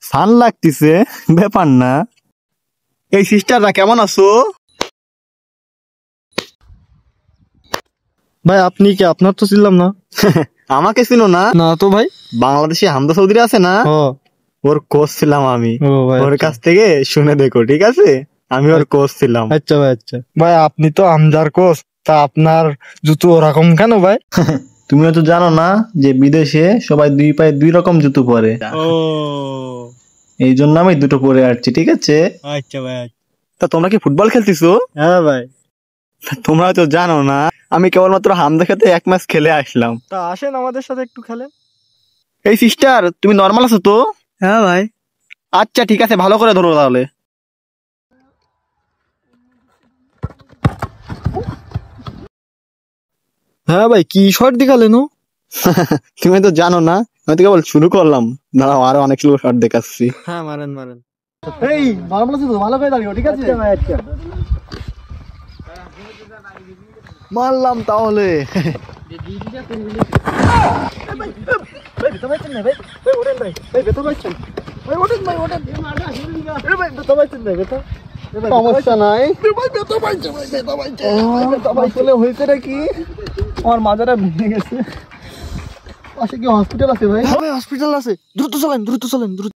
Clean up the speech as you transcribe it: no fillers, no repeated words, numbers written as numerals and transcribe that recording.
Fun লাগতেছে, ব্যাপার না। এই সিস্টাররা কেমন আছো? ভাই আপনি কি? আপনার তো ছিলাম না। আমাকে চিনো না? না তো ভাই। বাংলাদেশে হামদা চৌধুরী আছে না, ওর কোচ ছিলাম আমি। ওর কাছ থেকে শুনে দেখো, ঠিক আছে? আমি ওর কোচ ছিলাম। আচ্ছা ভাই, আচ্ছা ভাই। আপনি তো আমজার কোচ, তা আপনার জুতো ওরকম কেন ভাই? তুমিও তো জানো না যে বিদেশে সবাই দুই পায়ে দুই রকম জুতো পরে, এই জন্য আমি দুটো পরে আসছি, ঠিক আছে? আচ্ছা ভাই। তা তোমরা কি ফুটবল খেলতেছো? হ্যাঁ ভাই। তোমরা তো জানো না আমি কেবলমাত্র হামদা সাথে এক ম্যাচ খেলে আসলাম। তা আসেন আমাদের সাথে একটু খেলেন। এই সিস্টার, তুমি নর্মাল আছো তো? হ্যাঁ ভাই। আচ্ছা ঠিক আছে, ভালো করে ধরো তাহলে। হ্যাঁ ভাই, কি শট দেখালেন? তুমি তো জানো না, আমি তো কেবল শুরু করলাম। দাঁড়াও, আরো অনেক শট দেখাচ্ছি। হ্যাঁ, মারেন মারেন। এই নর্মাল আছো তো? ভালো করে দাঁড়িও, ঠিক আছে? ভাই আচ্ছা। মারলাম তাহলে। সমস্যা নাই, হয়েছে নাকি আমার মাজাটা ভেঙে গেছে। পাশে কি হসপিটাল আছে ভাই? হসপিটাল আছে, দ্রুত চলেন দ্রুত চলেন দ্রুত।